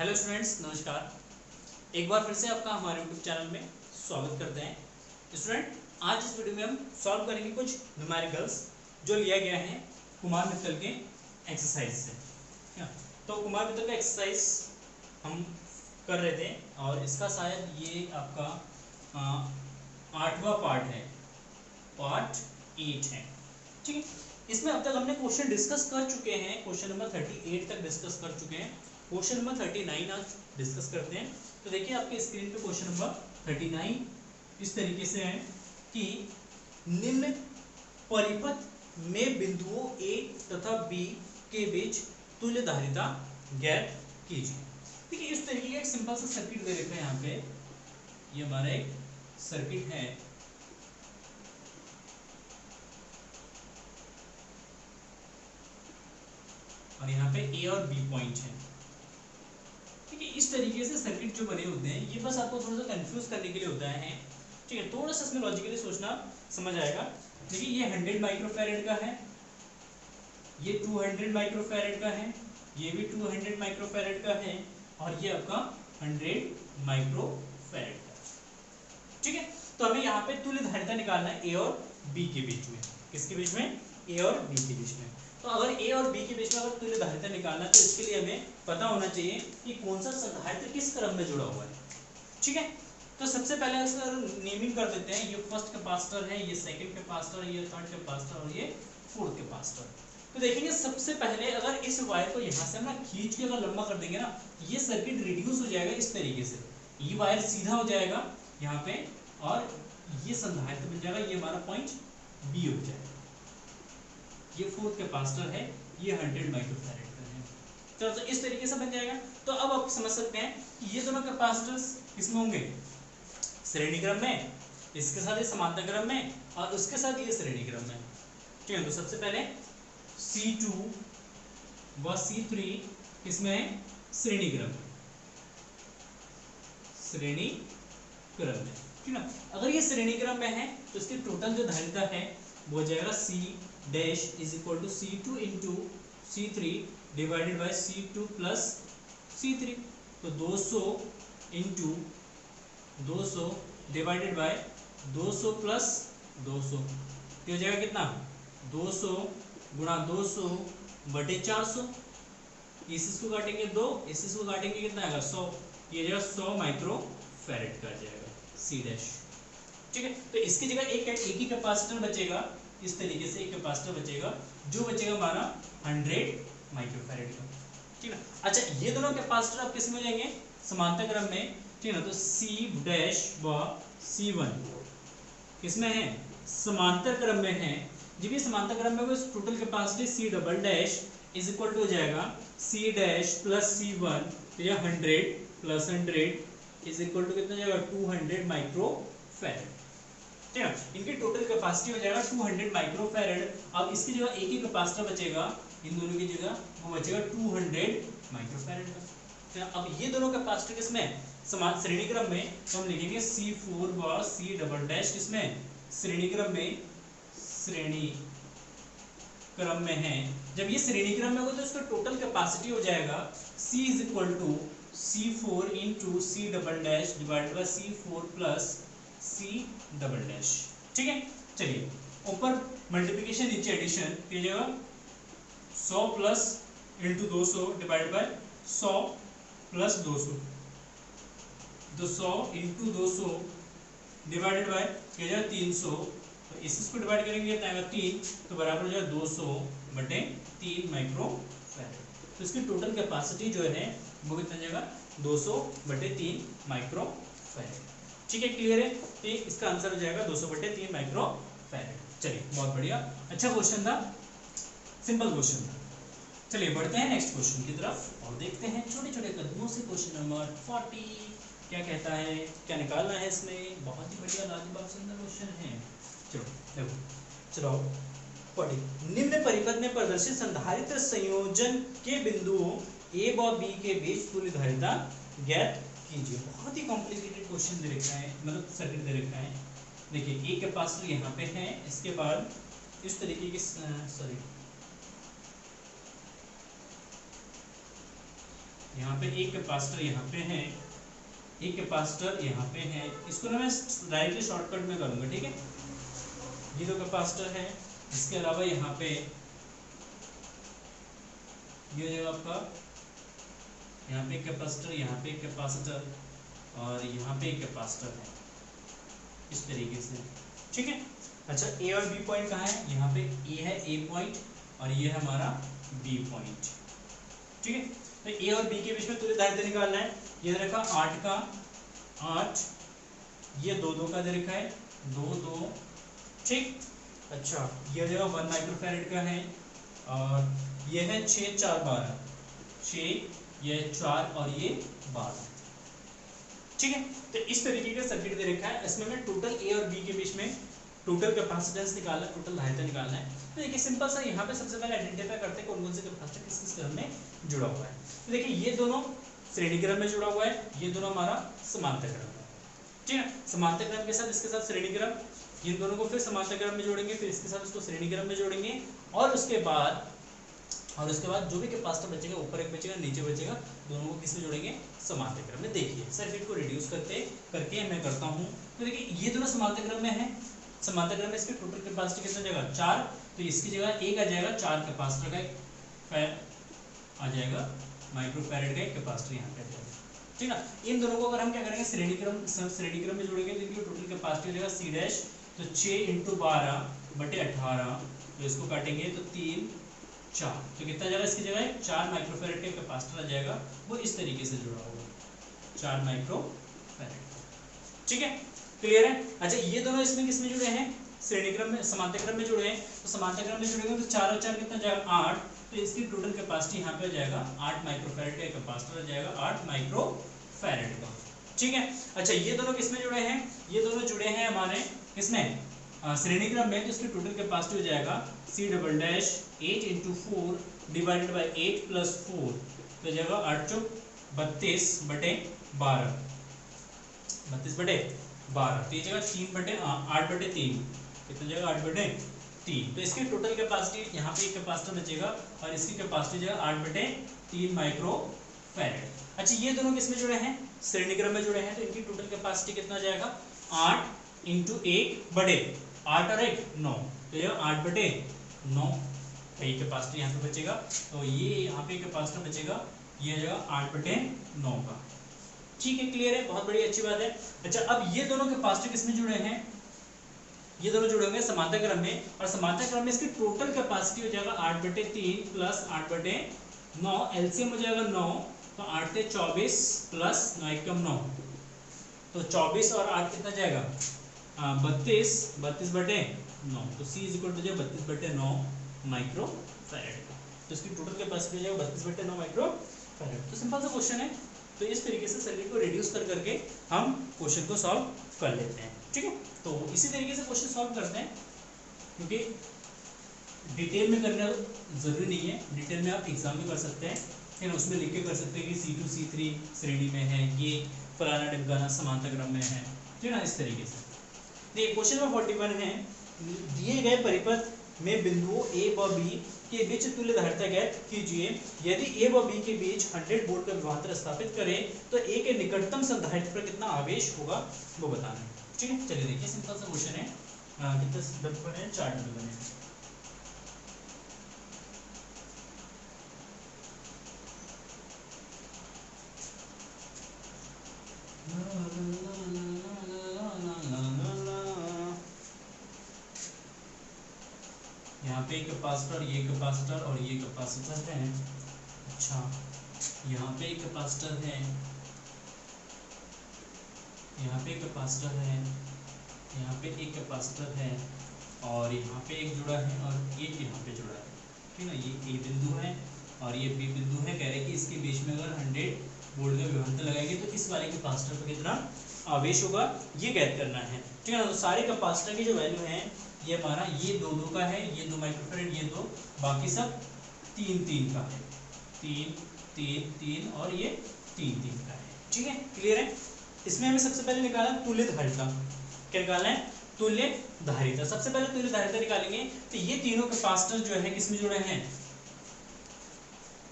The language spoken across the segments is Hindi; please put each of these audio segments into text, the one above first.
हेलो स्टूडेंट्स, नमस्कार। एक बार फिर से आपका हमारे यूट्यूब चैनल में स्वागत करते हैं। स्टूडेंट, आज इस वीडियो में हम सॉल्व करेंगे कुछ न्यूमेरिकल्स जो लिया गया है कुमार मित्तल के एक्सरसाइज से। क्या तो कुमार मित्तल का एक्सरसाइज हम कर रहे थे और इसका शायद ये आपका 8वां पार्ट है, पार्ट 8 है। ठीक है, इसमें अब तक हमने क्वेश्चन डिस्कस कर चुके हैं, क्वेश्चन नंबर 38 तक डिस्कस कर चुके हैं। क्वेश्चन नंबर 39 आज डिस्कस करते हैं। तो देखिए आपके स्क्रीन पे क्वेश्चन नंबर 39 इस तरीके से है कि निम्न परिपथ में बिंदुओं ए तथा बी के बीच तुल्य धारिता ज्ञात कीजिए। देखिए इस तरीके का एक सिंपल सा सर्किट दे रखा है। यहाँ पे ये हमारा एक सर्किट है। और यहाँ पे ए और बी पॉइंट है। ठीक है, इस तरीके से सर्किट जो बने होते हैं ये बस आपको थोड़ा सा कंफ्यूज करने के लिए होता है। ठीक है, थोड़ा सा इसमें लॉजिकली सोचना समझ आएगा। देखिए ये 100 माइक्रोफैरेड का है, ये 200 माइक्रोफैरेड का है, ये भी 200 माइक्रोफैरेड का है और ये आपका 100 माइक्रोफैरेड का। ठीक है, तो हमें यहाँ पे तुल्य धारिता निकालना है ए और बी के बीच में। किसके बीच में? ए और बी के बीच में। तो अगर ए और बी के बीच में अगर तुल्य धारिता निकालना है तो इसके लिए हमें पता होना चाहिए कि कौन सा संधारित्र किस क्रम में जुड़ा हुआ है। ठीक है, तो सबसे पहले इसका नेमिंग कर देते हैं। ये फर्स्ट कैपेसिटर है, ये सेकंड कैपेसिटर है, ये थर्ड कैपेसिटर और ये फोर्थ कैपेसिटर। तो देखेंगे सबसे पहले अगर इस वायर को यहाँ से हम ना खींच के अगर लंबा कर देंगे ना, ये सर्किट रिड्यूस हो जाएगा इस तरीके से। ये वायर सीधा हो जाएगा यहाँ पे और ये संधारित्र बन जाएगा। ये हमारा पॉइंट बी हो जाएगा। ये फोर्थ कैपेसिटर है, ये 100 माइक्रोफैरेड का है। चलो तो इस तरीके से बन जाएगा। तो अब आप समझ सकते हैं कि ये दोनों कैपेसिटर्स किसमें होंगे? श्रेणी क्रम में। इसके साथ ये समांतर क्रम में और उसके साथ ये श्रेणी क्रम में। ठीक है, तो सबसे पहले C2 व C3 किसमें है? श्रेणी क्रम में। श्रेणी क्रम में, ठीक है। अगर ये श्रेणी क्रम में है तो इसकी टोटल जो धारिता है वो हो जाएगा C dash is equal to C2 into C3 divided by C2 plus C3। तो 200 इंटू 200 डिवाइडेड बाई 200 प्लस 200 हो जाएगा कितना? 200 गुणा 200 बटे 400। इसको काटेंगे 2, इसको काटेंगे कितना आएगा? 100। ये जाएगा 100 माइक्रोफैरेड का जाएगा C डैश। ठीक है, तो इसकी जगह एक ही कैपेसिटर बचेगा। इस तरीके से एक कैपेसिटर बचेगा जो बचेगा हमारा 100 माइक्रोफैरेड का। ठीक है, अच्छा ये दोनों कैपेसिटर अब किस में हो जाएंगे? समांतर क्रम में। ठीक है, तो C डैश व C1 किसमें है? समांतर क्रम में है। जब ये समांतर क्रम में होगा total capacity C double dash is equal to हो जाएगा C डैश प्लस C1। तो यह 100 प्लस 100 इज इक्वल टू कितना जाएगा? 200 माइक्रोफैरेड। ठीक है, इनकी टोटल कैपेसिटी हो जाएगा 200 माइक्रोफैरेड। अब इसकी जगह एक ही कैपेसिटर बचेगा, इन दोनों की जगह वो बचेगा 200 माइक्रोफैरेड का। ठीक है, अब ये दोनों कैपेसिटर किसमें? समान श्रेणी क्रम में। तो हम लिखेंगे C4 व C डबल डैश किसमें? श्रेणी क्रम में। श्रेणी क्रम में है। जब ये श्रेणी क्रम में होगा तो इसका टोटल कैपेसिटी हो जाएगा C is equal to C4 into C double dash divided by C4 plus C double dash. ठीक है, चलिए ऊपर मल्टीप्लिकेशन नीचे एडिशन कीजिएगा। 100 plus into 200 divide by 100 plus 200। तो 100 इंटू 200 डिवाइडेड बाय कीजिएगा 300। तो इसको डिवाइड करेंगे कितना आएगा? 3। तो बराबर हो जाएगा 200 बटे 3 माइक्रोफैरेड। तो इसकी टोटल कैपेसिटी जो है वो कितना जाएगा? 200 बटे 3 माइक्रोफैरेड। ठीक है, क्लियर है? तो इसका आंसर हो जाएगा 200 बटे 3 माइक्रोफैरेड। चलिए बहुत बढ़िया, अच्छा क्वेश्चन था, सिंपल क्वेश्चन था। चलिए बढ़ते हैं नेक्स्ट क्वेश्चन की तरफ और देखते हैं छोटे छोटे कदमों से क्वेश्चन नंबर 40 क्या कहता है, क्या निकालना है इसमें। बहुत ही बढ़िया लाजवाब सुंदर क्वेश्चन है। चलो देखो, चलो पढ़िए। निम्न परिपथ में प्रदर्शित संधारित्र संयोजन के बिंदुओं ए व बी के बीच तुल्य धारिता ज्ञात कीजिए। बहुत ही कॉम्प्लिकेटेड क्वेश्चन दे रखा है, मतलब सर्किट दे रखा है। देखिए एक कैपेसिटर यहाँ पे है, इसके बाद इस तरीके की यहाँ पे एक कैपेसिटर यहाँ पे है, एक कैपेसिटर यहाँ पे है, इसको ना मैं डायरेक्टली शॉर्टकट में करूँगा, ठीक है। ये दो कैपेसिटर है, इसके अलावा यहाँ पे ये जो आपका यहाँ पे एक कैपेसिटर, यहाँ पे एक कैपेसिटर और यहाँ पे एक कैपेसिटर है, इस तरीके से, ठीक है। अच्छा, ए और बी पॉइंट कहाँ है? यहाँ पे ए है, ए पॉइंट, और ये है हमारा बी पॉइंट, ठीक है। तो ए और बी के बीच में तुल्य धारिता निकालना है। ये रखा 8 का 8, ये 2 का दे रखा है 2, ठीक। अच्छा, ये जगह 1 माइक्रोफैरड का है, और ये है 6 4 12, 6 ये 4 और ये 12, ठीक है। तो इस तरीके का सर्किट दे रखा है, इसमें मैं टोटल ए और बी के बीच में टोटल कैपेसिटेंस निकालना है, टोटल धारिता निकालना है। तो देखिए सिंपल सा, यहाँ पे सबसे पहले आइडेंटिफाई करते हैं कौन कौन से कैपेसिटर किस किस क्रम में जुड़ा हुआ है। तो देखिए ये दोनों श्रेणी क्रम में जुड़ा हुआ है, ये दोनों हमारा समांतर क्रम है, ठीक है। समांतर क्रम के साथ इसके साथ श्रेणी क्रम, इन दोनों को फिर समांतर क्रम में जोड़ेंगे, फिर इसके साथ इसको श्रेणी क्रम में जोड़ेंगे, और उसके बाद जो भी कैपेसिटर बचेगा, ऊपर एक बचेगा नीचे बचेगा, दोनों को किस में जोड़ेंगे? समांतर क्रम में। देखिए सर्किट को रिड्यूस करके मैं करता हूँ। तो देखिए ये दोनों समांतर क्रम में है, समांतर क्रम में इसकी टोटल कैपेसिटी कितना जाएगा? 4, तो इसकी जगह एक आ जाएगा 4 कैपेसिटर का आ जाएगा, माइक्रोफैरड का एक कैपेसिटर यहाँ पे आ जाएगा, ठीक है। इन दोनों को अगर हम क्या करेंगे, श्रेणी क्रम में जोड़ेंगे, तो इनकी टोटल कैपेसिटी हो जाएगा C डैश, तो 6 × 12/18, तो इसको काटेंगे तो 3 4, तो कितना जाएगा? इसकी जगह 4 माइक्रोफैरड का कैपेसिटर आ जाएगा, वो इस तरीके से जुड़ा होगा, 4 माइक्रोफैरड, ठीक है। क्लियर है? अच्छा, ये दोनों इसमें किसमें जुड़े हैं? श्रेणी क्रम में, समांतर क्रम में जुड़े हैं। तो समांतर क्रम में जुड़ेंगे तो 4 और 4 कितना जाएगा? 8, तो इसकी टोटल कैपेसिटी यहाँ पे आ जाएगा 8 माइक्रोफैरड का कैपेसिटर आ जाएगा, 8 माइक्रोफैरड का, ठीक है। अच्छा, ये दोनों किसमें जुड़े हैं? ये दोनों जुड़े हैं हमारे किसमें? श्रेणी क्रम में। तो इसकी टोटल कैपेसिटी हो जाएगा C double dash 8 × 4 divided by 8 + 4, तो जाएगा 8 × 32/12, 32/12, तो ये जगह 8/3, कितना जाएगा? 8/3, तो इसकी टोटल कैपेसिटी, यहाँ पे एक कैपेसिटर बचेगा और इसकी कैपेसिटी जाएगा 8/3 माइक्रोफैरड। अच्छा, ये दोनों किसमें जुड़े हैं? श्रेणी क्रम में जुड़े हैं, तो इनकी टोटल कैपेसिटी कितना जाएगा? 8 × 1 8 और 1 9, तो ये 8/9 का कैपेसिटी यहाँ पे बचेगा, तो ये यहाँ पे कैपेसिटर बचेगा, ये जाएगा 8/9 का, ठीक है। क्लियर है? बहुत बड़ी अच्छी बात है। अच्छा, अब ये दोनों कैपेसिटर किसमें जुड़े हैं? ये दोनों जुड़े होंगे समांतर क्रम में, और समांतर क्रम में इसकी टोटल कैपेसिटी हो जाएगा 8/3 + 8/9, एलसीएम हो जाएगा 9, तो 8 से 24 + 9 × 9, तो 24 और 8 कितना जाएगा? 32/9, तो C = 32/9 माइक्रोफैरड, तो इसकी टोटल कैपेसिटी हो जाएगा 32/9 माइक्रोफैरड। तो सिंपल सा क्वेश्चन है। तो इस तरीके से सर्किट को रिड्यूस करके हम क्वेश्चन को सॉल्व कर लेते हैं, ठीक है। तो इसी तरीके से क्वेश्चन सॉल्व करते हैं, क्योंकि डिटेल में करना ज़रूरी नहीं है, डिटेल में आप एग्जाम भी कर सकते हैं, फिर उसमें लिख के कर सकते हैं कि C2 C3 श्रेणी में है, ये फलाना ढिमकाना समांतर क्रम में है, ठीक है ना, इस तरीके से। देखिए क्वेश्चन नंबर 41 है, दिए गए परिपथ में बिंदुओं A व B के बीच तुल्य धारिता ज्ञात कीजिए। यदि A व B के बीच 100 वोल्ट का विभवांतर स्थापित करें तो A के निकटतम संधारित्र पर कितना आवेश होगा वो बताना है, ठीक है। चलिए देखिए, सिंपल सा क्वेश्चन है, कितने डब्बे बने? 4 डब्बे बने। यहाँ पे एक कैपेसिटर, ये कैपेसिटर और ये कैपेसिटर है। अच्छा, यहाँ पे एक कैपेसिटर है, यहाँ पे एक कैपेसिटर है, यहाँ पे एक कैपेसिटर है, और यहाँ पे एक जुड़ा है और एक यहाँ पे जुड़ा है, ठीक है ना। ये A बिंदु है और ये B बिंदु है। कह रहे कि इसके बीच में अगर 100 वोल्ट का विभवांतर लगाएंगे तो इस वाले कैपेसिटर पर कितना आवेश होगा, ये ज्ञात करना है, ठीक है ना। तो सारे कैपेसिटर की जो वैल्यू है, ये हमारा ये 2 का है, ये 2 माइक्रोफैरड, ये 2, बाकी सब 3 का है, 3 और ये 3 का है, ठीक है। क्लियर है? इसमें हमें सबसे पहले निकालना तुल्य धारिता। क्या निकालना है? तुल्य धारिता। सबसे पहले तुल्य धारिता निकालेंगे, तो ये तीनों कैपेसिटर जो है किसमें जुड़े हैं?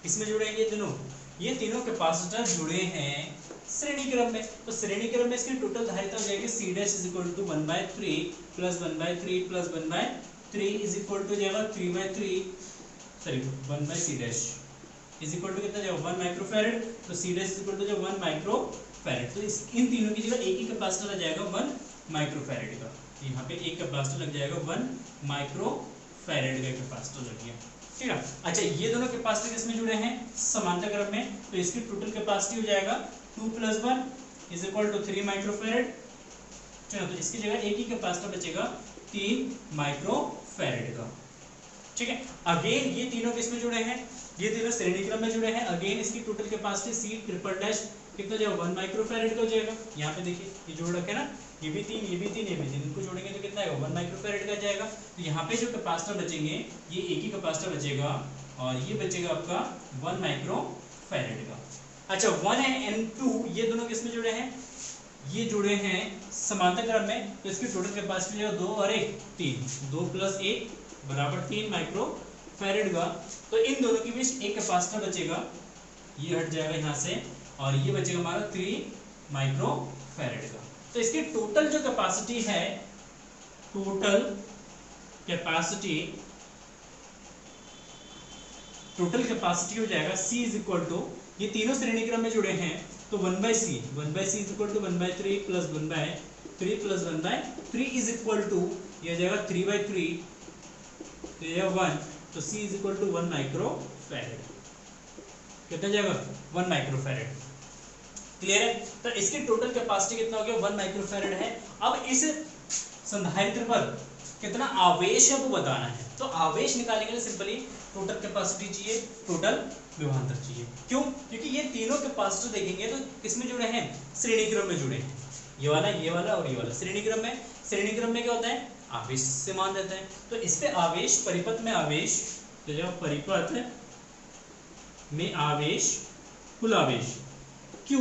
किसमें जुड़े हैं ये दोनों? ये तीनों कैपेसिटर जुड़े हैं श्रेणी क्रम में, तो श्रेणी क्रम में इसकी टोटल धारिता हो जाएगी C dash is equal to 1/3 plus 1/3 plus 1/3 is equal to जाएगा 3/3 sorry 1/C dash is equal to कितना जाएगा 1 माइक्रोफैरड, तो C dash is equal to जाएगा 1 माइक्रोफैरड। तो इन तीनों की जगह एक ही कैपेसिटर आ जाएगा 1 माइक्रोफैरड का, यहाँ पे एक कैपेसिटर लग जाएगा 1 माइक्रोफैरड का कैपेसिटर लग गया, ठीक है। अच्छा ये दोनों कैपेसिटर किसमें जुड़े हैं समांतर क्रम में, तो इसकी टोटल कैपेसिटी हो जाएगा 2 + 1 इज इक्वल टू 3 माइक्रोफैरड, ठीक है। तो इसकी जगह एक ही कैपेसिटर बचेगा 3 माइक्रोफैरड का, ठीक है। अगेन ये तीनों किसमें जुड़े हैं, ये तीनों श्रेणी क्रम में जुड़े हैं। अगेन इसकी total capacity C triple dash कितना जाएगा 1 माइक्रोफैरड का हो जाएगा, यहाँ पे देखिए ये जोड़ रखे ना, ये भी 3 ये भी 3 ये भी 3, इनको जोड़ेंगे तो कितना आएगा 1 माइक्रोफैरड का जाएगा। तो यहाँ पे जो कैपेसिटर बचेंगे ये एक ही कैपेसिटर बचेगा और ये बचेगा आपका 1 माइक्रोफैरड का। अच्छा 1 है N2 ये दोनों किसमें जुड़े हैं, ये जुड़े हैं समांतर क्रम में, तो इसकी टोटल कैपेसिटी जो 2 और 1 3, 2 + 1 बराबर 3 माइक्रोफैरड का। तो इन दोनों के बीच एक कैपेसिटर बचेगा, ये हट जाएगा यहाँ से और ये बचेगा हमारा 3 माइक्रोफैरड का। तो इसकी टोटल जो कैपेसिटी है, टोटल कैपेसिटी हो जाएगा C इज इक्वल टू, ये तीनों श्रेणी क्रम में जुड़े हैं तो 1/C is equal to 1/3 plus 1/3 plus 1/3 is equal to ये जाएगा 3/3 तो ये 1, तो C is equal to 1 microfarad, कितना जाएगा 1 माइक्रोफैरड, क्लियर है। तो इसकी टोटल कैपेसिटी कितना हो गया 1 माइक्रोफैरड है। अब इस संधारित्र पर कितना आवेश है वो बताना है, तो आवेश निकालने के लिए सिंपली टोटल कैपेसिटी चाहिए, टोटल विभवांतर चाहिए। क्यों, क्योंकि ये तीनों कैपेसिटर देखेंगे तो किसमें जुड़े हैं श्रेणी क्रम में जुड़े हैं, ये वाला और ये वाला श्रेणी क्रम में क्या होता है आवेश से मान देते हैं। तो इस पे आवेश परिपथ में आवेश, तो जब परिपथ में आवेश कुल आवेश Q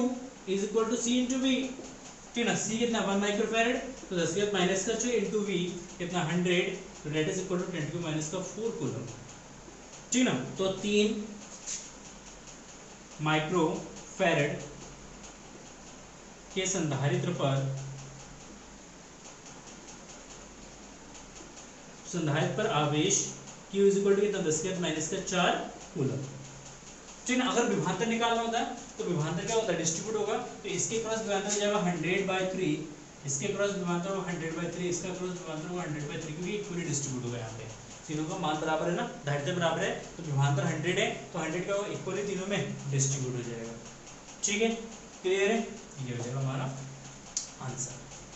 is equal to C into V, ठीक ना। C कितना 1 माइक्रोफैरड, तो 10⁻⁻⁶ इंटू V कितना 100, तो that is equal to 10⁻⁴ coulomb, ठीक ना। तो 3 माइक्रोफैरड के संधारित्र पर आवेश Q इज इक्वल टू कितना 10⁻⁴ कूलम, ठीक ना। अगर विभवांतर निकालना होता है तो विभवांतर क्या होता है डिस्ट्रीब्यूट होगा, तो इसके क्रॉस विभवांतर हो जाएगा 100/3, इसके क्रॉस विभवांतर होगा 100/3, इसका क्रॉस विभवांतर होगा 100/3, क्योंकि इक्वली डिस्ट्रीब्यूट होगा यहाँ पे, तीनों का मान बराबर है ना, धारिता बराबर है, तो विभवांतर 100 है तो 100 का इक्वली तीनों में डिस्ट्रीब्यूट हो जाएगा, ठीक है, क्लियर है। ये हो जाएगा हमारा आंसर।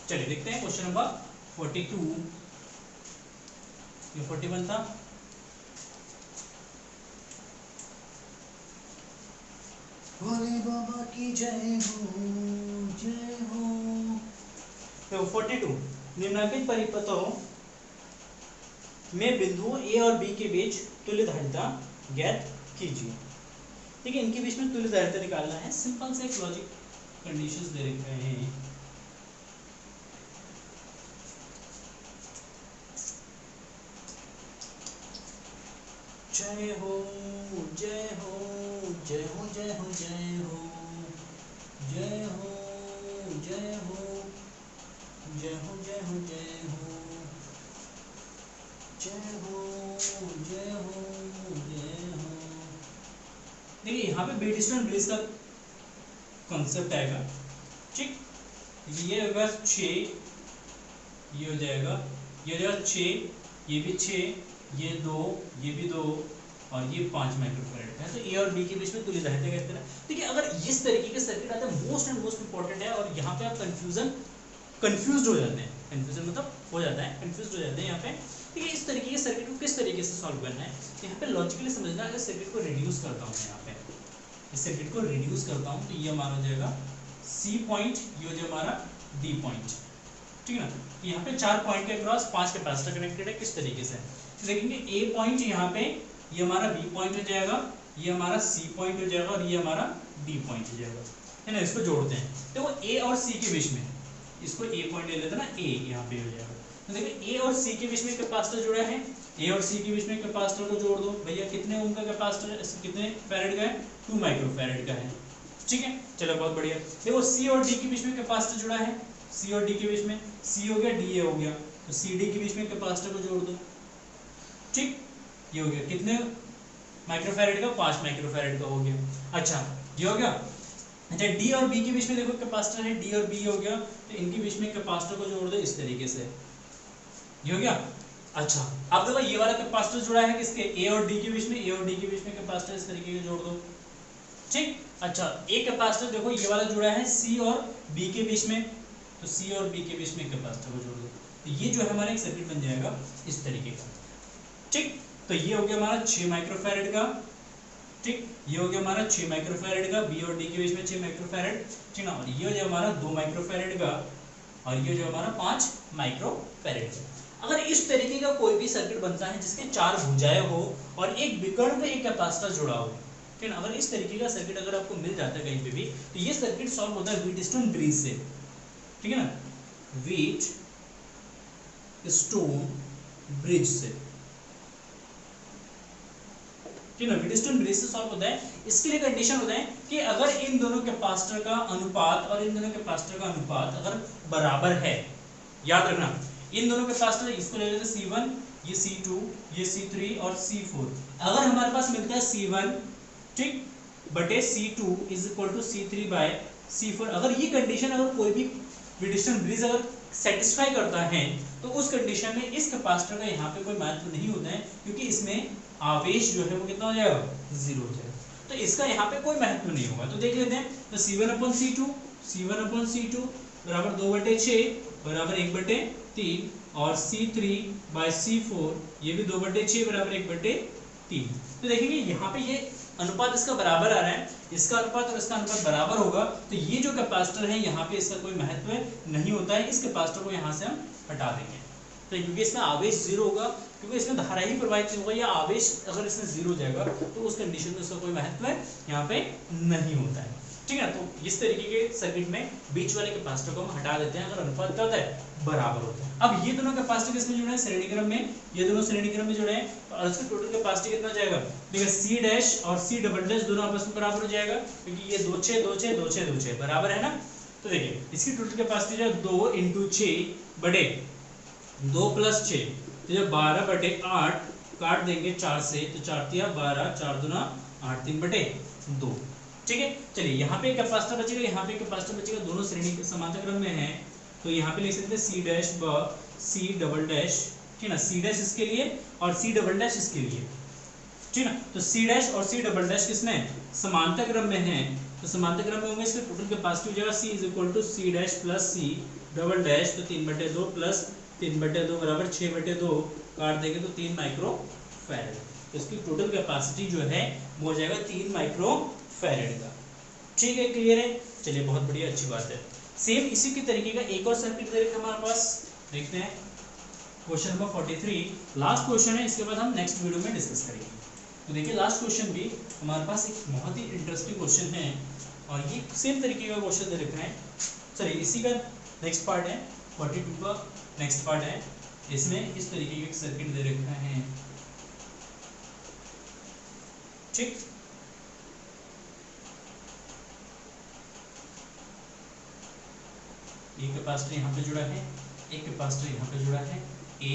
चलिए देखते हैं क्वेश्चन नंबर 42, ये 41 था। भोले बाबा की जय हो। तो 42 निम्नलिखित परिपथों में बिंदुओं A और B के बीच तुल्य धारिता ज्ञात कीजिए, ठीक है। इनके बीच में तुल्य धारिता निकालना है, सिंपल से एक लॉजिक कंडीशंस दे रखे हैं। जय हो जय हो जय हो जय हो जय हो जय हो जय हो जय हो जय हो जय हो जय हो जय हो जय हो। देखिए यहाँ पे बेडिस्टन ब्रिज का कॉन्सेप्ट आएगा, ठीक। ये होगा 6, ये हो जाएगा 6, ये भी 6, ये 2, ये भी 2 और ये 5 माइक्रोफैरड है। तो A और B के बीच में तुल्य धारिता कहते हैं। देखिए अगर इस तरीके के सर्किट आते हैं मोस्ट इंपॉर्टेंट है, और यहाँ पे आप कंफ्यूज हो जाते हैं, कंफ्यूजन मतलब हो जाता है, कंफ्यूज हो जाते हैं यहाँ पे। ठीक है, इस तरीके के सर्किट को किस तरीके से सॉल्व करना है, यहाँ पे लॉजिकली समझना है। सर्किट को रिड्यूस करता हूँ यहाँ पे, इस सर्किट को रिड्यूस करता हूँ तो ये हमारा हो जाएगा C पॉइंट, ये हो जाएगा हमारा D पॉइंट, ठीक है ना। यहाँ पे 4 पॉइंट के क्रॉस 5 कैपेसिटर कनेक्टेड है। किस तरीके से देखेंगे, A पॉइंट यहाँ पे, ये हमारा B पॉइंट हो जाएगा, ये हमारा C पॉइंट हो जाएगा और ये हमारा D पॉइंट हो जाएगा, है ना। इसको जोड़ते हैं तो वो A और C के बीच में, इसको A पॉइंट ले लेते हैं ना, A यहाँ पे हो जाएगा। तो देखिए A और C के बीच में कैपेसिटर जुड़ा है, A और C के बीच में कैपेसिटर को जोड़ दो भैया। कितने ओम का कैपेसिटर, कितने फैरेड का है, 2 माइक्रोफैरेड का है। ठीक है, चलो बहुत बढ़िया। देखो सी और डी के बीच में कैपेसिटर जुड़ा है, सी और डी के बीच में, सी हो गया डी ए हो गया, तो सी डी के बीच में कैपेसिटर को जोड़ दो। ठीक, ये हो गया कितने माइक्रोफैरेड का, 5 माइक्रोफैरेड का हो गया। अच्छा ये हो गया। अच्छा डी और बी के बीच में देखो कैपेसिटर है, डी और बी हो गया, तो इनके बीच में कैपेसिटर को जोड़ दो इस तरीके से, ये हो गया। अच्छा अब देखो ये वाला कैपेसिटर जुड़ा है किसके, ए और डी के बीच में, ए और डी के बीच में कैपेसिटर इस तरीके से जोड़ दो। ठीक, अच्छा एक कैपेसिटर देखो ये वाला जुड़ा है सी और बी के बीच में, तो सी और बी के बीच में कैपेसिटर को जोड़ दो, तो ये जो है हमारा एक सर्किट बन जाएगा इस तरीके का। ठीक, तो ये हो गया हमारा 6 माइक्रोफैरेड का। ठीक, ये हो गया हमारा 6 माइक्रोफैरेड का, बी और डी के बीच में 6 माइक्रोफैरेड। ठीक ना, और ये हो गया हमारा 2 माइक्रोफैरेड का, और ये जो हमारा 5 माइक्रोफैरेड का। अगर इस तरीके का कोई भी सर्किट बनता है जिसके 4 भुजाएं हो और एक विकर्ण पे एक कैपेसिटर जुड़ा हो, ठीक है, अगर इस तरीके का सर्किट अगर आपको मिल जाता है कहीं पे भी, तो ये सर्किट सॉल्व होता है व्हीटस्टोन ब्रिज से। ठीक है ना, व्हीटस्टोन ब्रिज से, ठीक है, व्हीटस्टोन ब्रिज से सॉल्व होता है। इसके लिए कंडीशन होता है कि अगर इन दोनों कैपेसिटर का अनुपात और इन दोनों कैपेसिटर का अनुपात अगर बराबर है, याद रखना इन दोनों कैपेसिटर, इसको ले लेते C1, ये C2, ये C3 और C4। अगर हमारे पास मिलता है C1 ठीक बटे C2 is equal to C3 bye C4, अगर ये कंडीशन अगर कोई भी व्हीटस्टोन ब्रिज अगर सेटिस्फाई करता है, तो उस कंडीशन में इस कैपेसिटर का यहाँ पे कोई महत्व नहीं होता है, क्योंकि इसमें आवेश जो है वो कितना हो जाएगा, 0 हो जाएगा, तो इसका यहाँ पे कोई महत्व नहीं होगा। तो देख लेते हैं, तो C1/C2 बराबर 2/6 बराबर 1/3 और C3/C4 ये भी 2/6 बराबर 1/3। तो देखेंगे यहाँ पे ये अनुपात इसका बराबर आ रहा है, इसका अनुपात और इसका अनुपात बराबर होगा, तो ये जो कैपेसिटर है यहाँ पे इसका कोई महत्व नहीं होता है, इस कैपेसिटर को यहाँ से हम हटा देंगे। तो क्योंकि इसमें आवेश 0 होगा, क्योंकि इसमें धारा ही प्रवाहित नहीं होगा, या आवेश अगर इसमें 0 हो जाएगा तो उस कंडीशन में इसका कोई महत्व यहाँ पे नहीं होता है। ठीक है ना, तो इस तरीके के सर्किट में बीच वाले कैपेसिटर को हम हटा देते हैं अगर अनुपात क्या होता है, बराबर होता है। अब ये दोनों कैपेसिटर किसमें जुड़े हैं, श्रेणी क्रम में, ये दोनों श्रेणी क्रम में जुड़े हैं, और इसका टोटल कैपेसिटी कितना जाएगा, देखिए C डैश और C डबल डैश दोनों आपस में बराबर हो जाएगा, क्योंकि ये 2 6 2 6 2 6 2 6 बराबर है ना। तो देखिए इसकी टोटल कैपेसिटी जो है 2 × 6 बटे 2 + 6, तो जब 12/8 काट देंगे 4 से, तो 4 × 12 4 दूना 8 3/2। ठीक है, चलिए यहाँ पे कैपेसिटर बचेगा, यहाँ पे कैपेसिटर बचेगा, दोनों श्रेणी के समांतर क्रम में है, तो यहाँ पे लिख सकते हैं C डैश व C डबल डैश, ठीक है ना, C डैश इसके लिए और C डबल डैश इसके लिए, ठीक है ना। तो C डैश और C डबल डैश किसमें, समांतर क्रम में है, तो समांतर क्रम में होंगे, इसका टोटल कैपेसिटी हो जाएगा C = C dash plus C double dash, तो 3/2 प्लस 3/2 बराबर 6/2, काट देंगे तो 3 माइक्रोफैरेड, तो इसकी टोटल कैपेसिटी जो है वो हो जाएगा 3 माइक्रोफैरेड का। ठीक है, क्लियर है, चलिए बहुत बढ़िया, अच्छी बात है। सेम इसी के तरीके का एक और सर्किट दे रखा है हमारे पास, देखते हैं क्वेश्चन नंबर 43, लास्ट क्वेश्चन है, इसके बाद हम नेक्स्ट वीडियो में डिस्कस करेंगे। तो देखिए लास्ट क्वेश्चन भी हमारे पास एक बहुत ही इंटरेस्टिंग क्वेश्चन है, और ये सेम तरीके का क्वेश्चन दे रखा है, चलिए इसी का नेक्स्ट पार्ट है, 42 का नेक्स्ट पार्ट है, इसमें इस तरीके का सर्किट दे रखा है। ठीक, एक कैपेसिटर यहाँ पे जुड़ा है, एक कैपेसिटर यहाँ पे जुड़ा है, ए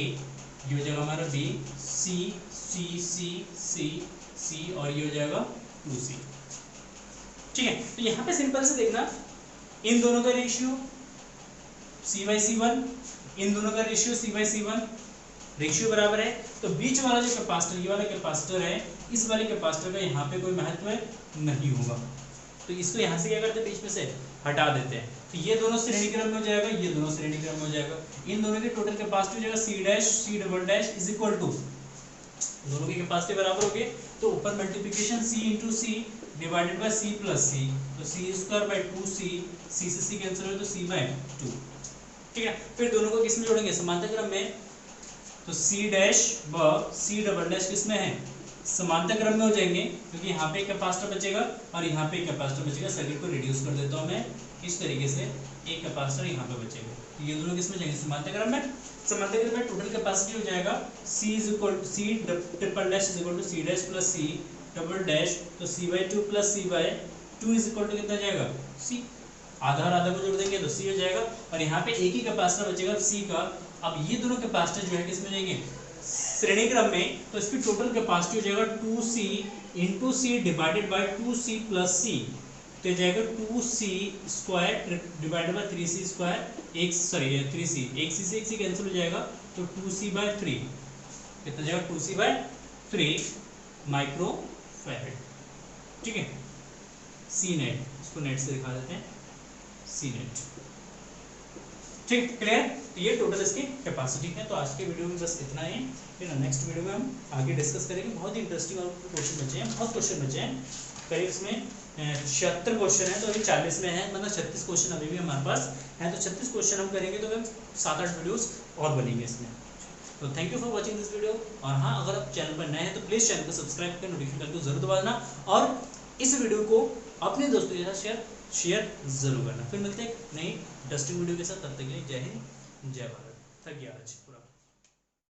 ये हो जाएगा हमारा B, C C C C C और ये हो जाएगा 2C। ठीक है, तो यहाँ पे सिंपल से देखना, इन दोनों का रेशियो C/C1, इन दोनों का रेशियो C/C1, रेशियो बराबर है, तो बीच वाला जो कैपेसिटर, ये वाला कैपेसिटर है, इस वाले कैपेसिटर का यहाँ पे कोई महत्व नहीं होगा, तो इसको यहाँ से क्या करते हैं, बीच में से हटा देते हैं, तो ये दोनों श्रेणी क्रम में हो जाएगा, ये दोनों श्रेणी क्रम में हो जाएगा, इन दोनों की टोटल कैपेसिटी हो जाएगा C dash C double dash is equal to, दोनों की कैपेसिटी बराबर हो गई, तो ऊपर multiplication C × C divided by C plus C, तो C²/2C, C से C कैंसिल हो तो C/2। ठीक है, फिर दोनों को किस में जोड़ेंगे, समांतर क्रम में, तो C डैश व C डबल डैश किस में है, समांतर क्रम में हो जाएंगे, क्योंकि यहाँ पे एक कैपेसिटर बचेगा और यहाँ पे एक कैपेसिटर बचेगा। सर्किट को रिड्यूस कर देता हूँ मैं इस तरीके से, एक कैपेसिटर यहाँ पे बचेगा, तो ये दोनों किस में जाएंगे, समांतर क्रम में। समांतर क्रम में टोटल कैपेसिटी हो जाएगा C triple dash is equal to C dash plus C double dash, तो c/2 plus c/2 is equal to कितना जाएगा c, आधा और आधा को जोड़ देंगे तो c हो जाएगा, और यहाँ पे एक ही कैपेसिटर बचेगा c का। अब ये दोनों कैपेसिटर जो है किसमें जाएंगे, श्रेणी क्रम में, तो इसकी टोटल कैपेसिटी हो जाएगा 2c into C divided by 2c plus c, तो जाएगा 2c square divided by 3c square, 3c, एक c से एक c कैंसिल हो जाएगा, तो 2c/3 कितना जाएगा 2c/3 माइक्रो फैरेड। ठीक है, सी नेट, इसको नेट से दिखा देते हैं, सी नेट। ठीक, क्लियर। तो ये टोटल इसकी कैपेसिटी है। तो आज के वीडियो में बस इतना ही, फिर नेक्स्ट वीडियो में हम आगे डिस्कस करेंगे। बहुत ही इंटरेस्टिंग और क्वेश्चन बचे हैं, बहुत क्वेश्चन बचे हैं, करीब इसमें 76 क्वेश्चन है, तो अभी 40 में है, मतलब 36 क्वेश्चन अभी भी हमारे पास है। तो 36 क्वेश्चन हम करेंगे तो 7-8 वीडियोस और बनेंगे इसमें। तो thank you for watching this video. और हाँ, अगर आप चैनल पर नए हैं तो प्लीज़ चैनल को सब्सक्राइब कर नोटिफिकेशन बेल को जरूर दबा देना, और इस वीडियो को अपने दोस्तों के साथ शेयर जरूर करना। फिर मिलते हैं नई इंटरेस्टिंग वीडियो के साथ, तब तक के लिए जय हिंद, जय भारत। थक गया आज पूरा।